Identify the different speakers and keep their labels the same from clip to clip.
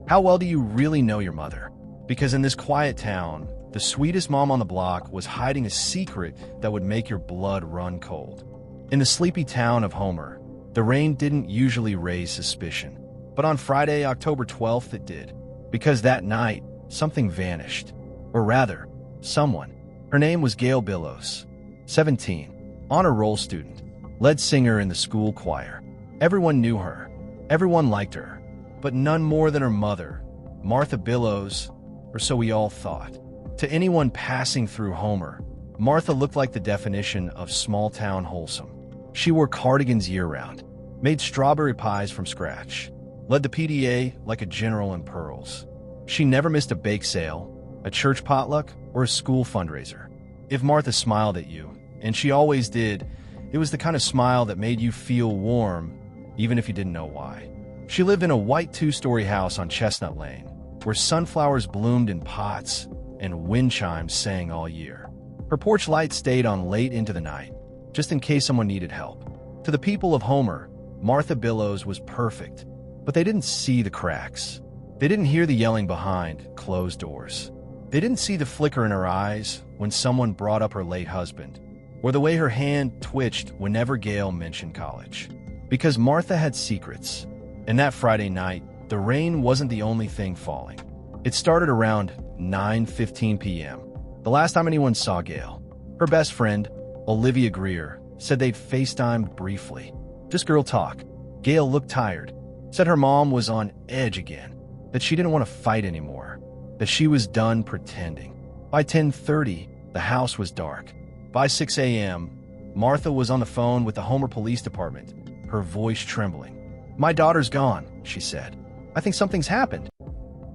Speaker 1: How well do you really know your mother? Because in this quiet town, the sweetest mom on the block was hiding a secret that would make your blood run cold. In the sleepy town of Homer, the rain didn't usually raise suspicion. But on Friday, October 12th, it did. Because that night, something vanished. Or rather, someone. Her name was Gail Billows, 17, honor roll student, lead singer in the school choir. Everyone knew her. Everyone liked her. But none more than her mother, Martha Billows, or so we all thought. To anyone passing through Homer, Martha looked like the definition of small-town wholesome. She wore cardigans year-round, made strawberry pies from scratch, led the PDA like a general in pearls. She never missed a bake sale, a church potluck, or a school fundraiser. If Martha smiled at you, and she always did, it was the kind of smile that made you feel warm, even if you didn't know why. She lived in a white two-story house on Chestnut Lane, where sunflowers bloomed in pots and wind chimes sang all year. Her porch light stayed on late into the night, just in case someone needed help. To the people of Homer, Martha Billows was perfect, but they didn't see the cracks. They didn't hear the yelling behind closed doors. They didn't see the flicker in her eyes when someone brought up her late husband, or the way her hand twitched whenever Gail mentioned college. Because Martha had secrets. And that Friday night, the rain wasn't the only thing falling. It started around 9:15 p.m., the last time anyone saw Gail. Her best friend, Olivia Greer, said they'd FaceTimed briefly. Just girl talk. Gail looked tired, said her mom was on edge again, that she didn't want to fight anymore, that she was done pretending. By 10:30, the house was dark. By 6 a.m., Martha was on the phone with the Homer Police Department, her voice trembling. "My daughter's gone," she said. "I think something's happened."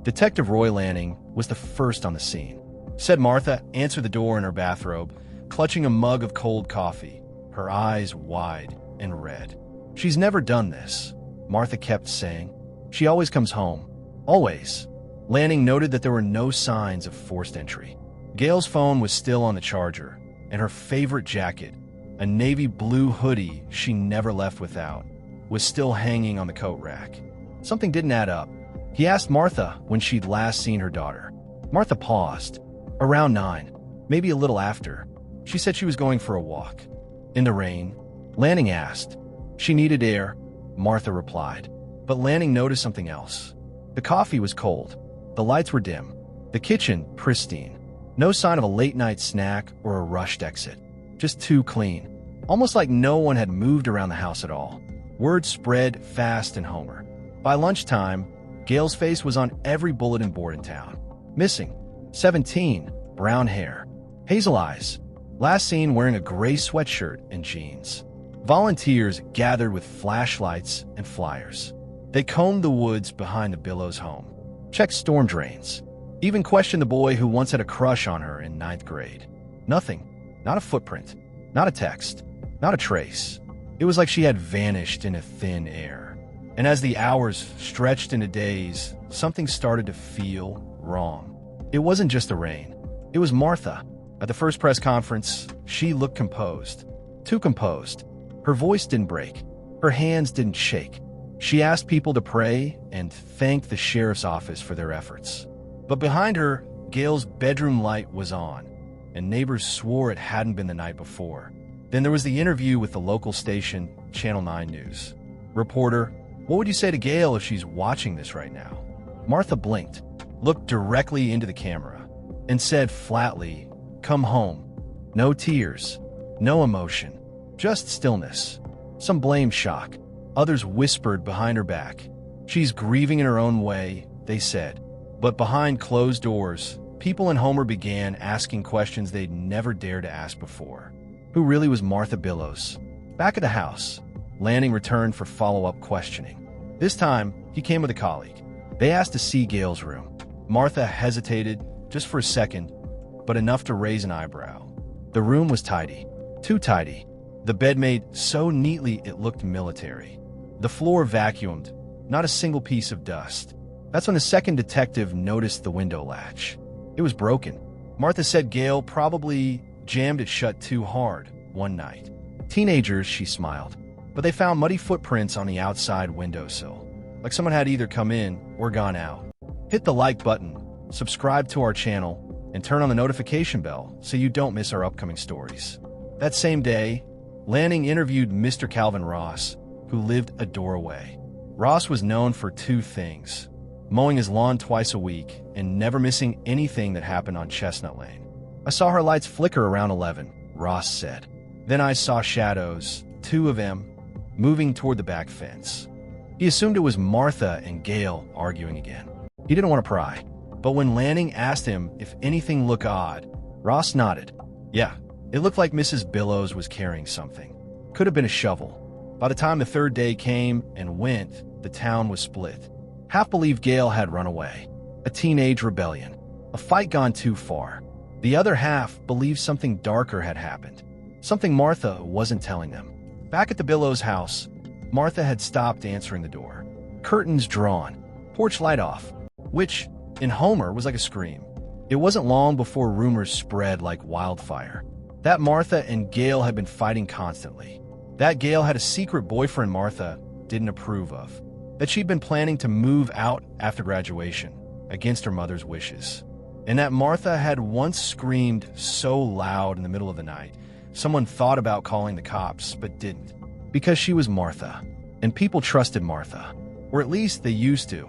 Speaker 1: Detective Roy Lanning was the first on the scene. Said Martha answered the door in her bathrobe, clutching a mug of cold coffee, her eyes wide and red. "She's never done this," Martha kept saying. "She always comes home. Always." Lanning noted that there were no signs of forced entry. Gail's phone was still on the charger, and her favorite jacket, a navy blue hoodie she never left without, was still hanging on the coat rack. Something didn't add up. He asked Martha when she'd last seen her daughter. Martha paused. Around 9, maybe a little after. She said she was going for a walk. In the rain? Lanning asked. She needed air, Martha replied. But Lanning noticed something else. The coffee was cold. The lights were dim. The kitchen pristine. No sign of a late-night snack or a rushed exit. Just too clean. Almost like no one had moved around the house at all. Word spread fast in Homer. By lunchtime, Gail's face was on every bulletin board in town. Missing. 17. Brown hair. Hazel eyes. Last seen wearing a gray sweatshirt and jeans. Volunteers gathered with flashlights and flyers. They combed the woods behind the Billows home. Checked storm drains. Even questioned the boy who once had a crush on her in 9th grade. Nothing. Not a footprint. Not a text. Not a trace. It was like she had vanished into thin air. And as the hours stretched into days, something started to feel wrong. It wasn't just the rain. It was Martha. At the first press conference, she looked composed. Too composed. Her voice didn't break. Her hands didn't shake. She asked people to pray and thank the sheriff's office for their efforts. But behind her, Gail's bedroom light was on, and neighbors swore it hadn't been the night before. Then there was the interview with the local station, Channel 9 News. Reporter, what would you say to Gail if she's watching this right now? Martha blinked, looked directly into the camera, and said flatly, "Come home." No tears, no emotion, just stillness. Some blame shock. Others whispered behind her back. She's grieving in her own way, they said. But behind closed doors, people in Homer began asking questions they'd never dared to ask before. Who really was Martha Billows? Back at the house, Lanning returned for follow-up questioning. This time, he came with a colleague. They asked to see Gail's room. Martha hesitated, just for a second, but enough to raise an eyebrow. The room was tidy. Too tidy. The bed made so neatly it looked military. The floor vacuumed, not a single piece of dust. That's when the second detective noticed the window latch. It was broken. Martha said Gail probably jammed it shut too hard one night. Teenagers, she smiled, but they found muddy footprints on the outside windowsill, like someone had either come in or gone out. Hit the like button, subscribe to our channel, and turn on the notification bell so you don't miss our upcoming stories. That same day, Lanning interviewed Mr. Calvin Ross, who lived a door away. Ross was known for two things: mowing his lawn twice a week and never missing anything that happened on Chestnut Lane. "I saw her lights flicker around 11, Ross said. "Then I saw shadows, two of them, moving toward the back fence." He assumed it was Martha and Gail arguing again. He didn't want to pry, but when Lanning asked him if anything looked odd, Ross nodded. Yeah, it looked like Mrs. Billows was carrying something. Could have been a shovel. By the time the third day came and went, the town was split. Half believed Gail had run away, a teenage rebellion, a fight gone too far. The other half believed something darker had happened, something Martha wasn't telling them. Back at the Billows house, Martha had stopped answering the door. Curtains drawn, porch light off, which, in Homer, was like a scream. It wasn't long before rumors spread like wildfire that Martha and Gail had been fighting constantly, that Gail had a secret boyfriend Martha didn't approve of, that she'd been planning to move out after graduation, against her mother's wishes, and that Martha had once screamed so loud in the middle of the night, someone thought about calling the cops but didn't, because she was Martha, and people trusted Martha, or at least they used to.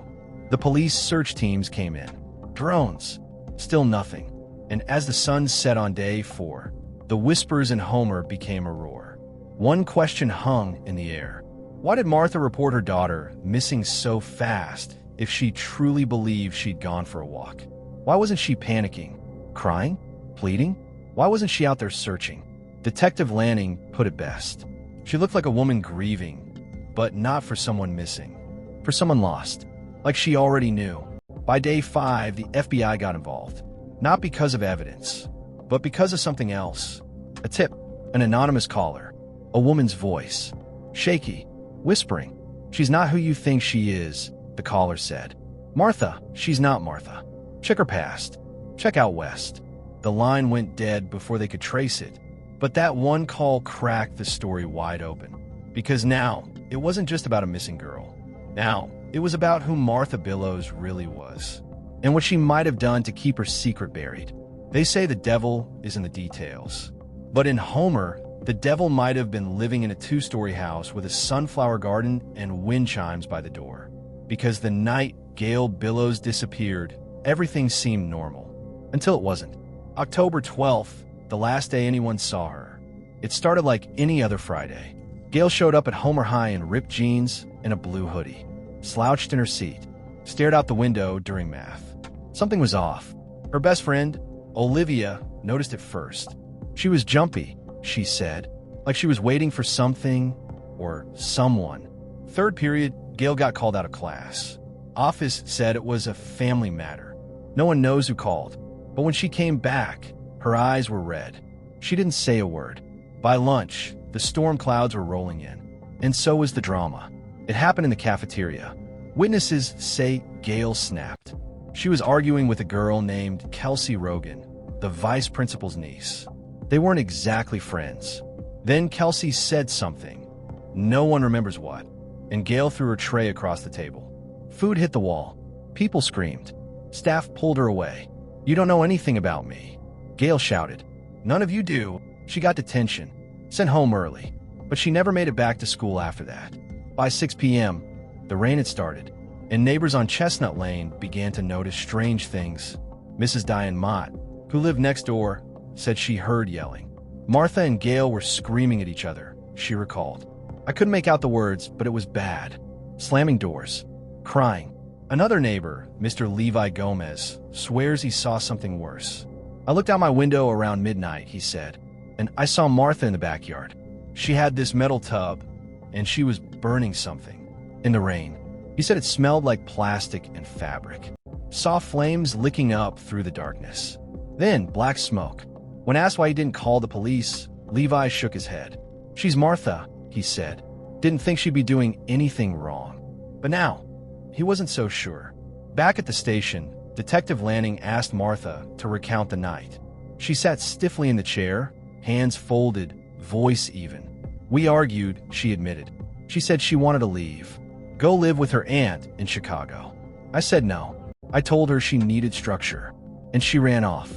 Speaker 1: The police search teams came in. Drones. Still nothing. And as the sun set on day 4, the whispers in Homer became a roar. One question hung in the air. Why did Martha report her daughter missing so fast if she truly believed she'd gone for a walk? Why wasn't she panicking? Crying? Pleading? Why wasn't she out there searching? Detective Lanning put it best. She looked like a woman grieving, but not for someone missing. For someone lost. Like she already knew. By day 5, the FBI got involved. Not because of evidence, but because of something else. A tip, an anonymous caller, a woman's voice. Shaky, whispering. "She's not who you think she is," the caller said. "Martha, she's not Martha. Check her past. Check out west." The line went dead before they could trace it. But that one call cracked the story wide open. Because now, it wasn't just about a missing girl. Now, it was about who Martha Billows really was, and what she might have done to keep her secret buried. They say the devil is in the details. But in Homer, the devil might have been living in a 2-story house with a sunflower garden and wind chimes by the door. Because the night Gail Billows disappeared, everything seemed normal. Until it wasn't. October 12th, the last day anyone saw her. It started like any other Friday. Gail showed up at Homer High in ripped jeans and a blue hoodie, slouched in her seat, stared out the window during math. Something was off. Her best friend, Olivia, noticed it first. She was jumpy, she said, like she was waiting for something or someone. Third period, Gail got called out of class. Office said it was a family matter. No one knows who called, but when she came back, her eyes were red. She didn't say a word. By lunch, the storm clouds were rolling in, and so was the drama. It happened in the cafeteria. Witnesses say Gail snapped. She was arguing with a girl named Kelsey Rogan, the vice principal's niece. They weren't exactly friends. Then Kelsey said something. No one remembers what, and Gail threw her tray across the table. Food hit the wall. People screamed. Staff pulled her away. "You don't know anything about me," Gail shouted. "None of you do." She got detention, sent home early, but she never made it back to school after that. By 6 p.m., the rain had started, and neighbors on Chestnut Lane began to notice strange things. Mrs. Diane Mott, who lived next door, said she heard yelling. Martha and Gail were screaming at each other, she recalled. "I couldn't make out the words, but it was bad. Slamming doors. Crying." Another neighbor, Mr. Levi Gomez, swears he saw something worse. "I looked out my window around midnight," he said, "and I saw Martha in the backyard. She had this metal tub, and she was burning something in the rain." He said it smelled like plastic and fabric. Saw flames licking up through the darkness. Then black smoke. When asked why he didn't call the police, Levi shook his head. "She's Martha," he said. "Didn't think she'd be doing anything wrong." But now, he wasn't so sure. Back at the station, Detective Lanning asked Martha to recount the night. She sat stiffly in the chair, hands folded, voice even. "We argued," she admitted. "She said she wanted to leave, go live with her aunt in Chicago. I said no. I told her she needed structure, and she ran off.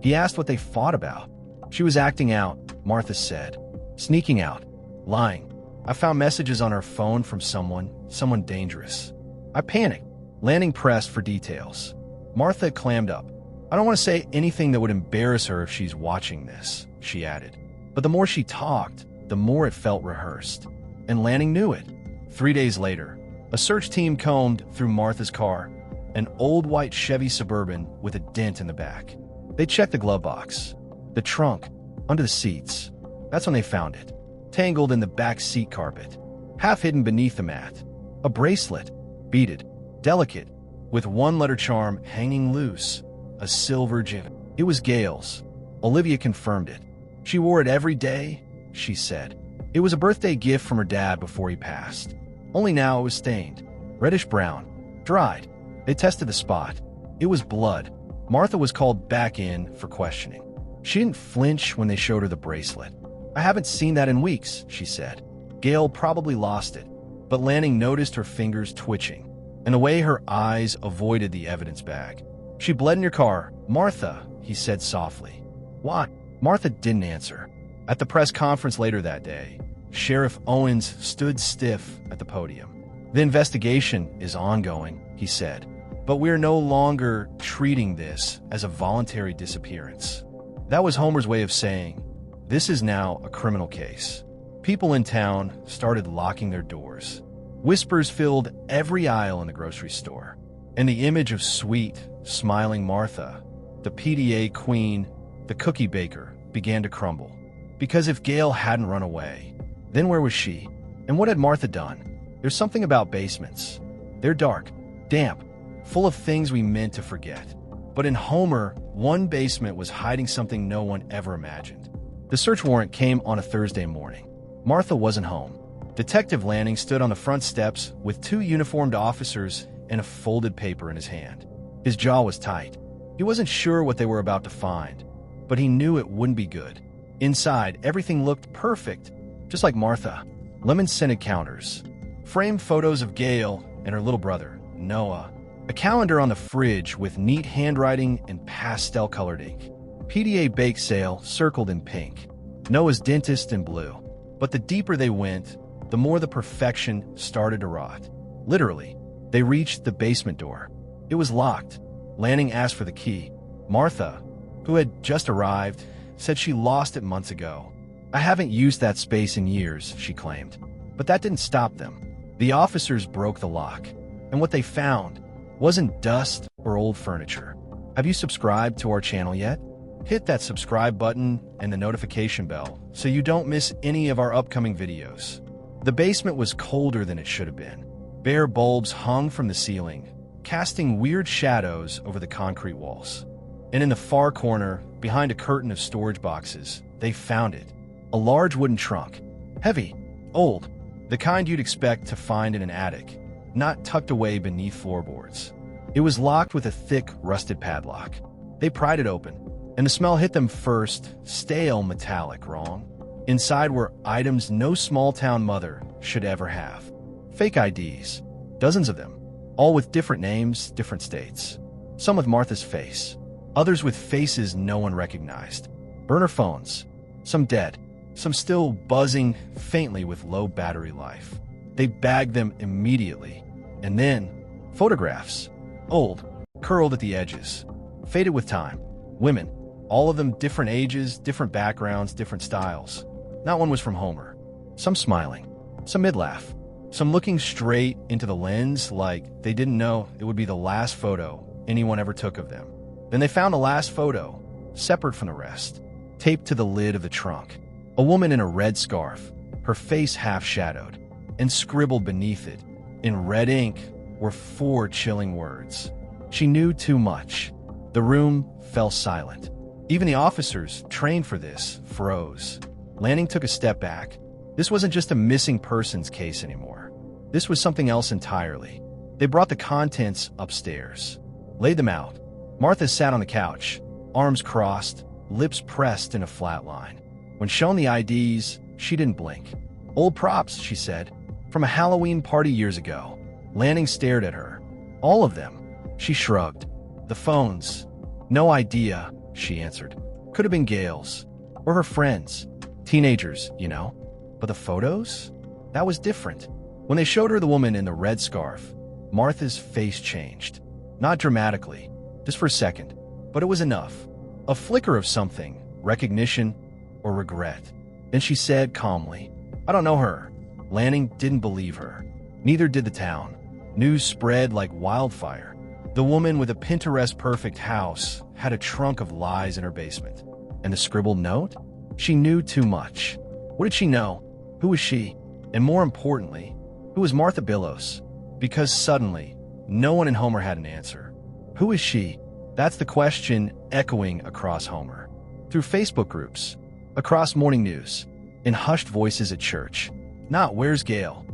Speaker 1: He asked what they fought about. She was acting out, Martha said. Sneaking out. Lying. I found messages on her phone from someone dangerous. I panicked. Lanning pressed for details. Martha clammed up. I don't want to say anything that would embarrass her if she's watching this, she added. But the more she talked, the more it felt rehearsed. And Lanning knew it. 3 days later, a search team combed through Martha's car, an old white Chevy Suburban with a dent in the back. They checked the glove box, the trunk, under the seats. That's when they found it, tangled in the back seat carpet, half hidden beneath the mat. A bracelet, beaded, delicate, with one-letter charm hanging loose, a silver gem. It was Gail's. Olivia confirmed it. She wore it every day, she said. It was a birthday gift from her dad before he passed. Only now it was stained, reddish-brown, dried. They tested the spot. It was blood. Martha was called back in for questioning. She didn't flinch when they showed her the bracelet. I haven't seen that in weeks, she said. Gail probably lost it, but Lanning noticed her fingers twitching, and the way her eyes avoided the evidence bag. She bled in your car, Martha, he said softly. Why? Martha didn't answer. At the press conference later that day, Sheriff Owens stood stiff at the podium. The investigation is ongoing, he said, but we're no longer treating this as a voluntary disappearance. That was Homer's way of saying, this is now a criminal case. People in town started locking their doors. Whispers filled every aisle in the grocery store, and the image of sweet, smiling Martha, the PDA queen, the cookie baker, began to crumble. Because if Gail hadn't run away, then where was she? And what had Martha done? There's something about basements. They're dark, damp, full of things we meant to forget. But in Homer, one basement was hiding something no one ever imagined. The search warrant came on a Thursday morning. Martha wasn't home. Detective Lanning stood on the front steps with 2 uniformed officers and a folded paper in his hand. His jaw was tight. He wasn't sure what they were about to find, but he knew it wouldn't be good. Inside, everything looked perfect, just like Martha. Lemon-scented counters, framed photos of Gail and her little brother, Noah, a calendar on the fridge with neat handwriting and pastel-colored ink, PDA bake sale circled in pink, Noah's dentist in blue. But the deeper they went, the more the perfection started to rot. Literally, they reached the basement door. It was locked. Lanning asked for the key. Martha, who had just arrived, said she lost it months ago. I haven't used that space in years, she claimed. But that didn't stop them. The officers broke the lock, and what they found wasn't dust or old furniture. Have you subscribed to our channel yet? Hit that subscribe button and the notification bell so you don't miss any of our upcoming videos. The basement was colder than it should have been. Bare bulbs hung from the ceiling, casting weird shadows over the concrete walls. And in the far corner, behind a curtain of storage boxes, they found it. A large wooden trunk. Heavy, old, the kind you'd expect to find in an attic, not tucked away beneath floorboards. It was locked with a thick, rusted padlock. They pried it open, and the smell hit them first, stale metallic, wrong. Inside were items no small-town mother should ever have. Fake IDs, dozens of them, all with different names, different states. Some with Martha's face, others with faces no one recognized. Burner phones, some dead, some still buzzing faintly with low battery life. They bagged them immediately. And then, photographs, old, curled at the edges, faded with time. Women, all of them different ages, different backgrounds, different styles. Not one was from Homer. Some smiling, some mid-laugh, some looking straight into the lens like they didn't know it would be the last photo anyone ever took of them. Then they found the last photo, separate from the rest, taped to the lid of the trunk. A woman in a red scarf, her face half-shadowed, and scribbled beneath it, in red ink, were 4 chilling words. She knew too much. The room fell silent. Even the officers, trained for this, froze. Lanning took a step back. This wasn't just a missing persons case anymore. This was something else entirely. They brought the contents upstairs, laid them out. Martha sat on the couch, arms crossed, lips pressed in a flat line. When shown the IDs, she didn't blink. Old props, she said, from a Halloween party years ago. Lanning stared at her. All of them. She shrugged. The phones. No idea, she answered. Could have been Gail's. Or her friends. Teenagers, you know. But the photos? That was different. When they showed her the woman in the red scarf, Martha's face changed. Not dramatically, just for a second. But it was enough. A flicker of something, recognition or regret. Then she said calmly, I don't know her. Lanning didn't believe her. Neither did the town. News spread like wildfire. The woman with a Pinterest-perfect house had a trunk of lies in her basement. And the scribbled note? She knew too much. What did she know? Who was she? And more importantly, who was Martha Billows? Because suddenly, no one in Homer had an answer. Who is she? That's the question echoing across Homer. Through Facebook groups, across morning news, in hushed voices at church. Not where's Gail?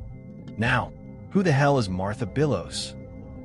Speaker 1: Now, who the hell is Martha Billows?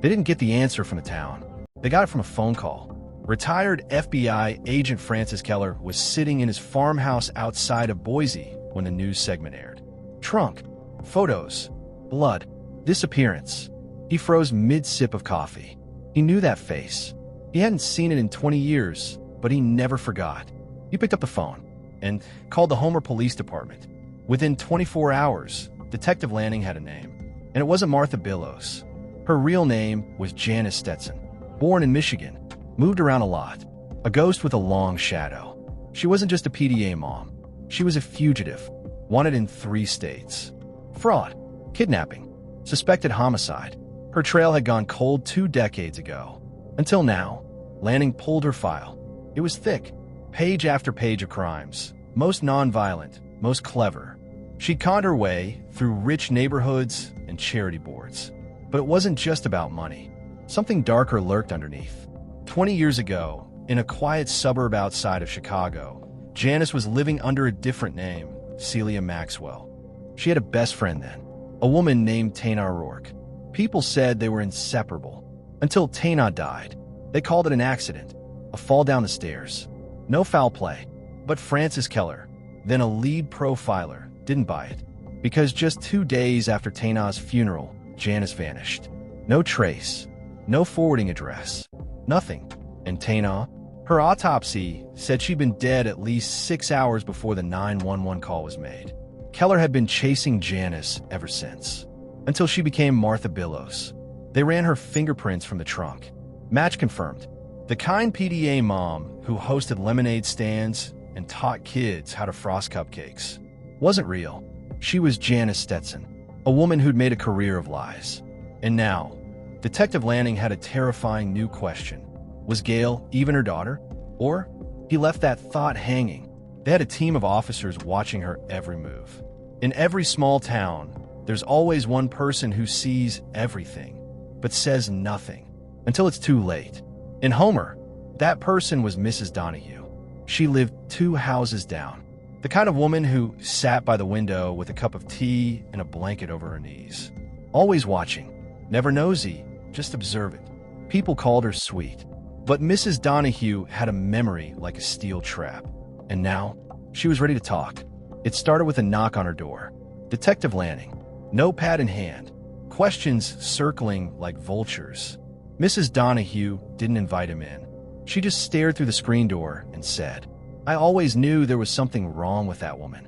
Speaker 1: They didn't get the answer from the town. They got it from a phone call. Retired FBI agent Francis Keller was sitting in his farmhouse outside of Boise when the news segment aired. Trunk, photos, blood, disappearance. He froze mid-sip of coffee. He knew that face. He hadn't seen it in 20 years, but he never forgot. He picked up the phone and called the Homer Police Department. Within 24 hours, Detective Lanning had a name. And it wasn't Martha Billows. Her real name was Janice Stetson. Born in Michigan, moved around a lot. A ghost with a long shadow. She wasn't just a PDA mom. She was a fugitive, wanted in 3 states. Fraud, kidnapping, suspected homicide. Her trail had gone cold 2 decades ago. Until now, Lanning pulled her file. It was thick, page after page of crimes, most nonviolent, most clever. She conned her way through rich neighborhoods and charity boards. But it wasn't just about money. Something darker lurked underneath. 20 years ago, in a quiet suburb outside of Chicago, Janice was living under a different name, Celia Maxwell. She had a best friend then, a woman named Tana O'Rourke. People said they were inseparable. Until Tana died. They called it an accident, a fall down the stairs. No foul play. But Francis Keller, then a lead profiler, didn't buy it. Because just 2 days after Tana's funeral, Janice vanished. No trace, no forwarding address, nothing. And Tana, her autopsy said she'd been dead at least 6 hours before the 911 call was made. Keller had been chasing Janice ever since, until she became Martha Billows. They ran her fingerprints from the trunk. Match confirmed. The kind PDA mom who hosted lemonade stands and taught kids how to frost cupcakes wasn't real. She was Janice Stetson, a woman who'd made a career of lies. And now, Detective Lanning had a terrifying new question. Was Gail even her daughter? Or he left that thought hanging. They had a team of officers watching her every move. In every small town, there's always one person who sees everything, but says nothing until it's too late. In Homer, that person was Mrs. Donahue. She lived 2 houses down. The kind of woman who sat by the window with a cup of tea and a blanket over her knees. Always watching. Never nosy, just observant. People called her sweet. But Mrs. Donahue had a memory like a steel trap. And now, she was ready to talk. It started with a knock on her door. Detective Lanning, notepad in hand, questions circling like vultures. Mrs. Donahue didn't invite him in. She just stared through the screen door and said, I always knew there was something wrong with that woman.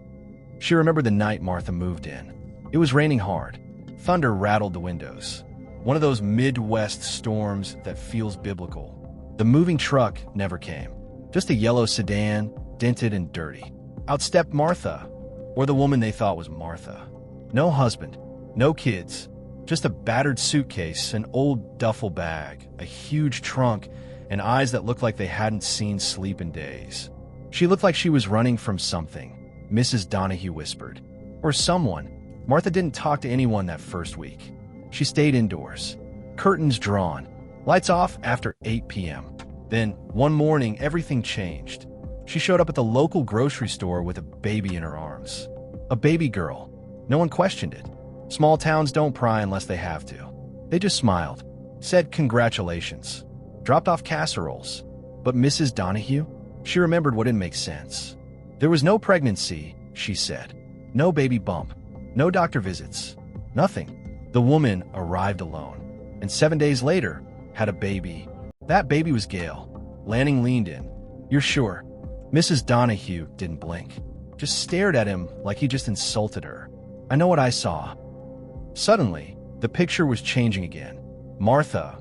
Speaker 1: She remembered the night Martha moved in. It was raining hard. Thunder rattled the windows. One of those Midwest storms that feels biblical. The moving truck never came. Just a yellow sedan, dented and dirty. Out stepped Martha, or the woman they thought was Martha. No husband, no kids, just a battered suitcase, an old duffel bag, a huge trunk, and eyes that looked like they hadn't seen sleep in days. She looked like she was running from something, Mrs. Donahue whispered. Or someone. Martha didn't talk to anyone that first week. She stayed indoors. Curtains drawn. Lights off after 8 p.m. Then, one morning, everything changed. She showed up at the local grocery store with a baby in her arms. A baby girl. No one questioned it. Small towns don't pry unless they have to. They just smiled, said congratulations, dropped off casseroles. But Mrs. Donahue? She remembered what didn't make sense. There was no pregnancy, she said. No baby bump. No doctor visits. Nothing. The woman arrived alone. And 7 days later, had a baby. That baby was Gail. Lanning leaned in. You're sure? Mrs. Donahue didn't blink, just stared at him like he just insulted her. I know what I saw. Suddenly, the picture was changing again. Martha,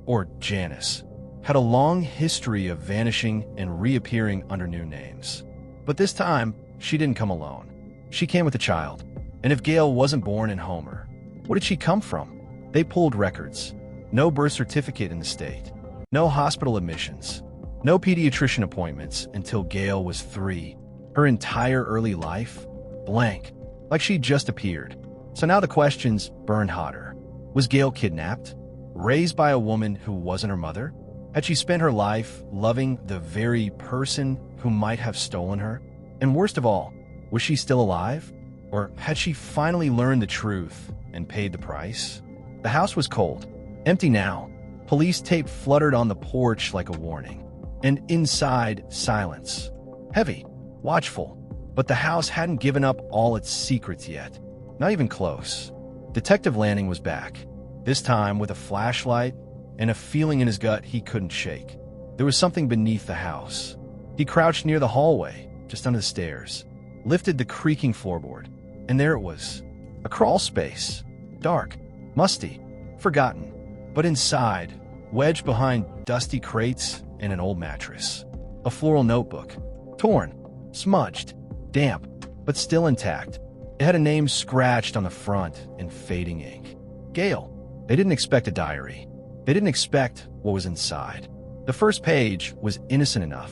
Speaker 1: or Janice, had a long history of vanishing and reappearing under new names. But this time, she didn't come alone. She came with a child. And if Gail wasn't born in Homer, where did she come from? They pulled records. No birth certificate in the state. No hospital admissions. No pediatrician appointments until Gail was 3. Her entire early life? Blank. Like she'd just appeared. So now the questions burned hotter. Was Gail kidnapped? Raised by a woman who wasn't her mother? Had she spent her life loving the very person who might have stolen her? And worst of all, was she still alive? Or had she finally learned the truth and paid the price? The house was cold, empty now. Police tape fluttered on the porch like a warning. And inside, silence. Heavy, watchful. But the house hadn't given up all its secrets yet. Not even close. Detective Lanning was back. This time with a flashlight and a feeling in his gut he couldn't shake. There was something beneath the house. He crouched near the hallway, just under the stairs, lifted the creaking floorboard, and there it was. A crawl space. Dark, musty, forgotten. But inside, wedged behind dusty crates and an old mattress, a floral notebook. Torn, smudged, damp, but still intact. It had a name scratched on the front in fading ink. Gail. They didn't expect a diary. They didn't expect what was inside. The first page was innocent enough.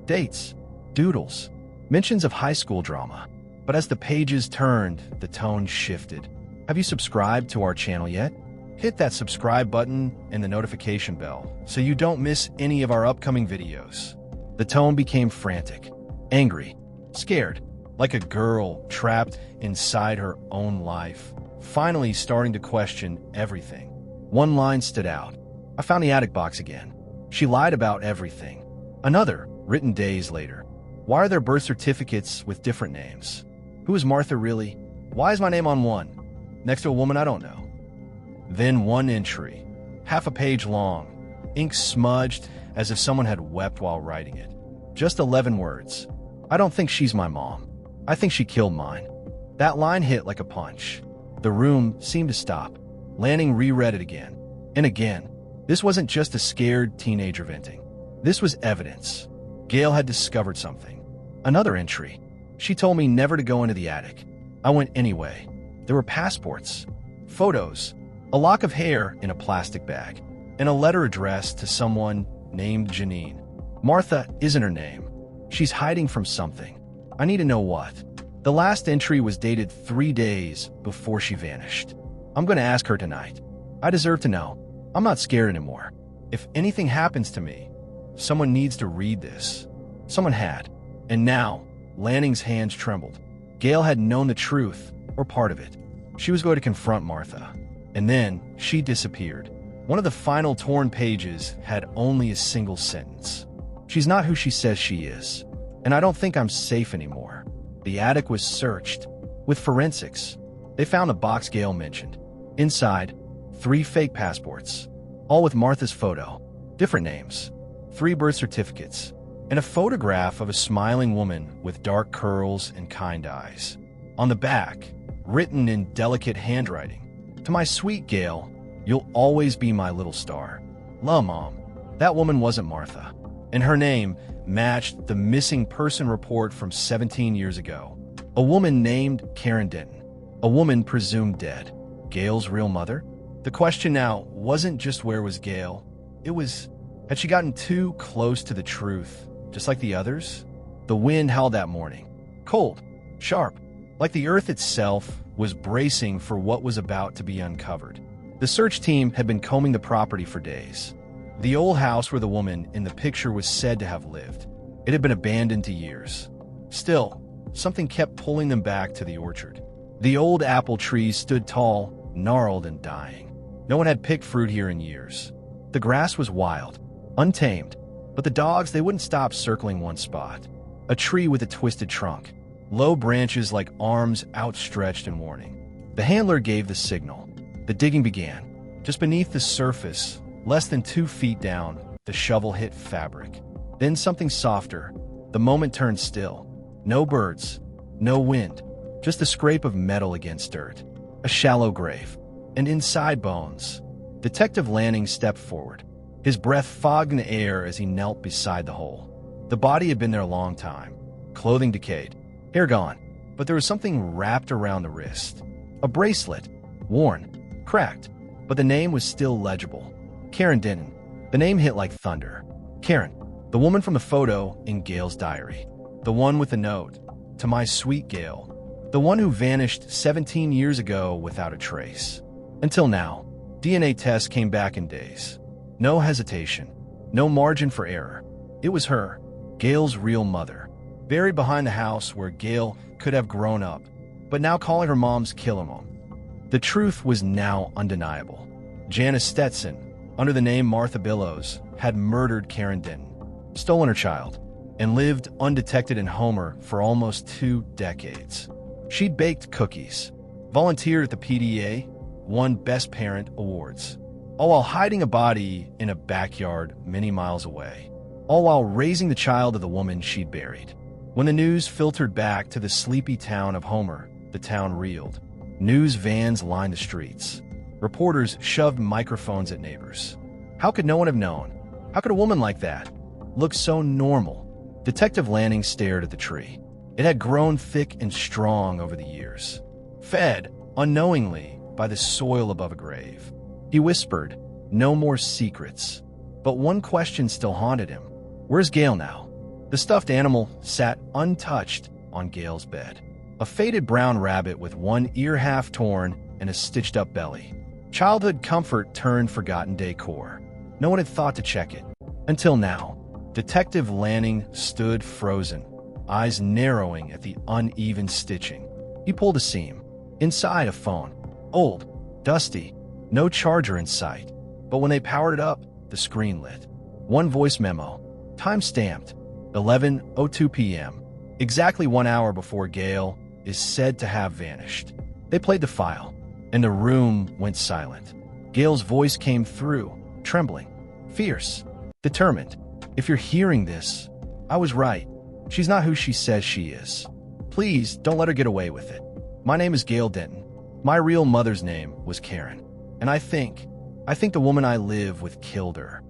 Speaker 1: Dates, doodles, mentions of high school drama. But as the pages turned, the tone shifted. Have you subscribed to our channel yet? Hit that subscribe button and the notification bell so you don't miss any of our upcoming videos. The tone became frantic, angry, scared, like a girl trapped inside her own life, finally starting to question everything. One line stood out. I found the attic box again. She lied about everything. Another, written days later. Why are there birth certificates with different names? Who is Martha really? Why is my name on one, next to a woman I don't know? Then one entry, half a page long, ink smudged as if someone had wept while writing it. Just 11 words. I don't think she's my mom. I think she killed mine. That line hit like a punch. The room seemed to stop. Lanning reread it again. And again. This wasn't just a scared teenager venting. This was evidence. Gail had discovered something. Another entry. She told me never to go into the attic. I went anyway. There were passports, photos, a lock of hair in a plastic bag, and a letter addressed to someone named Janine. Martha isn't her name. She's hiding from something. I need to know what. The last entry was dated 3 days before she vanished. I'm going to ask her tonight. I deserve to know. I'm not scared anymore. If anything happens to me, someone needs to read this. Someone had. And now, Lanning's hands trembled. Gail had known the truth, or part of it. She was going to confront Martha. And then, she disappeared. One of the final torn pages had only a single sentence. She's not who she says she is. And I don't think I'm safe anymore. The attic was searched. With forensics, they found the box Gail mentioned. Inside, 3 fake passports, all with Martha's photo, different names, 3 birth certificates, and a photograph of a smiling woman with dark curls and kind eyes. On the back, written in delicate handwriting, "To my sweet Gail, you'll always be my little star. Love, Mom." That woman wasn't Martha, and her name matched the missing person report from 17 years ago. A woman named Karen Denton, a woman presumed dead. Gail's real mother? The question now wasn't just where was Gail, it was, had she gotten too close to the truth, just like the others? The wind howled that morning, cold, sharp, like the earth itself was bracing for what was about to be uncovered. The search team had been combing the property for days. The old house where the woman in the picture was said to have lived. It had been abandoned to years. Still, something kept pulling them back to the orchard. The old apple trees stood tall, gnarled and dying. No one had picked fruit here in years. The grass was wild, untamed, but the dogs, they wouldn't stop circling one spot. A tree with a twisted trunk, low branches like arms outstretched in warning. The handler gave the signal. The digging began. Just beneath the surface, Less than 2 feet down, the shovel hit fabric. Then something softer. The moment turned still. No birds, no wind, just the scrape of metal against dirt. A shallow grave. And inside bones. Detective Lanning stepped forward. His breath fogged in the air as he knelt beside the hole. The body had been there a long time. Clothing decayed. Hair gone. But there was something wrapped around the wrist. A bracelet. Worn. Cracked. But the name was still legible. Karen Denton. The name hit like thunder. Karen. The woman from the photo in Gail's diary. The one with the note. To my sweet Gail. The one who vanished 17 years ago without a trace. Until now, DNA tests came back in days. No hesitation. No margin for error. It was her, Gail's real mother, buried behind the house where Gail could have grown up, but now calling her mom's killer mom. The truth was now undeniable. Janice Stetson, under the name Martha Billows, had murdered Karen Denton, stolen her child, and lived undetected in Homer for almost 2 decades. She'd baked cookies, volunteered at the PDA, won Best Parent awards, all while hiding a body in a backyard many miles away, all while raising the child of the woman she'd buried. When the news filtered back to the sleepy town of Homer, the town reeled. News vans lined the streets. Reporters shoved microphones at neighbors. How could no one have known? How could a woman like that look so normal? Detective Lanning stared at the tree. It had grown thick and strong over the years, fed, unknowingly, by the soil above a grave. He whispered, "No more secrets." But one question still haunted him. Where's Gail now? The stuffed animal sat untouched on Gail's bed. A faded brown rabbit with one ear half torn and a stitched-up belly. Childhood comfort turned forgotten decor. No one had thought to check it. Until now. Detective Lanning stood frozen, eyes narrowing at the uneven stitching. He pulled a seam. Inside, a phone. Old, dusty, no charger in sight. But when they powered it up, the screen lit. One voice memo, time-stamped, 11:02 p.m., exactly 1 hour before Gail is said to have vanished. They played the file, and the room went silent. Gail's voice came through, trembling, fierce, determined. If you're hearing this, I was right. She's not who she says she is. Please don't let her get away with it. My name is Gail Denton. My real mother's name was Karen. And I think the woman I live with killed her.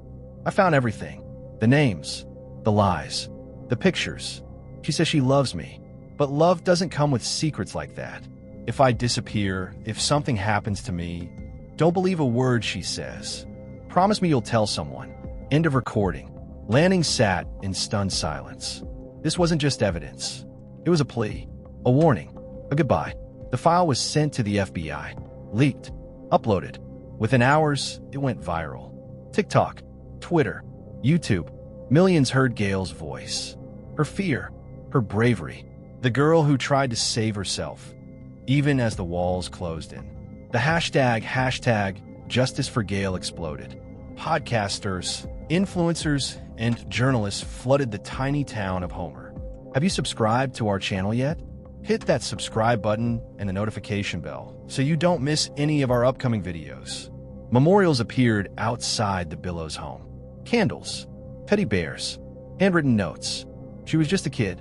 Speaker 1: I found everything. The names, the lies, the pictures. She says she loves me. But love doesn't come with secrets like that. If I disappear, if something happens to me, don't believe a word she says. Promise me you'll tell someone. End of recording. Lanning sat in stunned silence. This wasn't just evidence. It was a plea, a warning, a goodbye. The file was sent to the FBI, leaked, uploaded. Within hours, it went viral. TikTok, Twitter, YouTube. Millions heard Gail's voice. Her fear, her bravery. The girl who tried to save herself, even as the walls closed in. The hashtag Justice for Gail exploded. Podcasters, influencers, and journalists flooded the tiny town of Homer. Have you subscribed to our channel yet? Hit that subscribe button and the notification bell so you don't miss any of our upcoming videos. Memorials appeared outside the Billows home. Candles, teddy bears, handwritten notes. She was just a kid.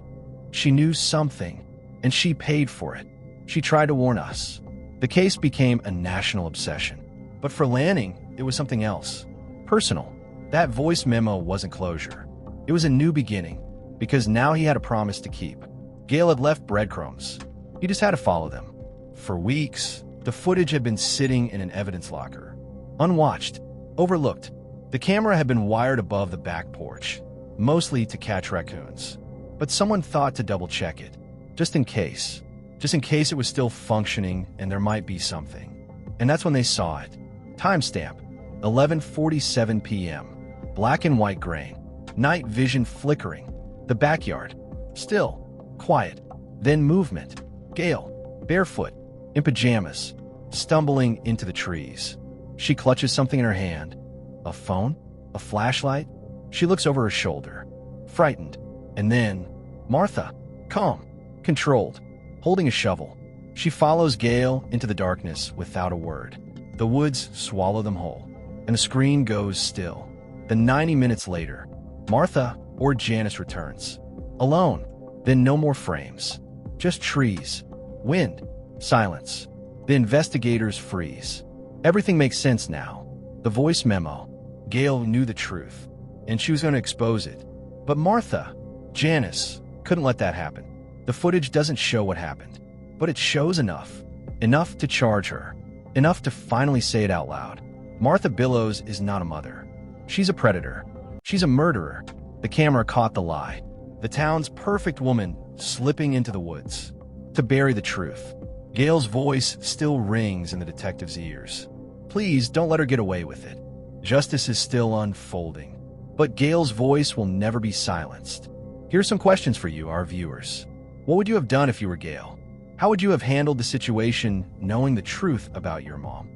Speaker 1: She knew something, and she paid for it. She tried to warn us. The case became a national obsession. But for Lanning, it was something else. Personal. That voice memo wasn't closure. It was a new beginning, because now he had a promise to keep. Gail had left breadcrumbs. He just had to follow them. For weeks, the footage had been sitting in an evidence locker. Unwatched, overlooked. The camera had been wired above the back porch, mostly to catch raccoons. But someone thought to double-check it, just in case. Just in case it was still functioning and there might be something. And that's when they saw it. Timestamp, 11:47 p.m. Black and white grain. Night vision flickering. The backyard. Still. Quiet. Then movement. Gail. Barefoot. In pajamas. Stumbling into the trees. She clutches something in her hand. A phone? A flashlight? She looks over her shoulder. Frightened. And then, Martha. Calm. Controlled. Holding a shovel. She follows Gail into the darkness without a word. The woods swallow them whole. and the screen goes still. Then 90 minutes later, Martha or Janice returns. Alone. Then no more frames. Just trees, wind, silence. The investigators freeze. Everything makes sense now. The voice memo. Gail knew the truth, and she was going to expose it. But Martha, Janice, couldn't let that happen. The footage doesn't show what happened, but it shows enough. Enough to charge her. Enough to finally say it out loud. Martha Billows is not a mother. She's a predator. She's a murderer. The camera caught the lie. The town's perfect woman slipping into the woods to bury the truth. Gail's voice still rings in the detective's ears. Please don't let her get away with it. Justice is still unfolding, but Gail's voice will never be silenced. Here's some questions for you, our viewers. What would you have done if you were Gail? How would you have handled the situation knowing the truth about your mom?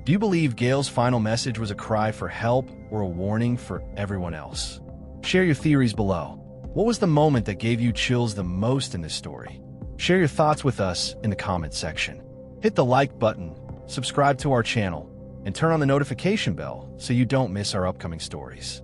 Speaker 1: Do you believe Gail's final message was a cry for help or a warning for everyone else? Share your theories below. What was the moment that gave you chills the most in this story? Share your thoughts with us in the comments section. Hit the like button, subscribe to our channel, and turn on the notification bell so you don't miss our upcoming stories.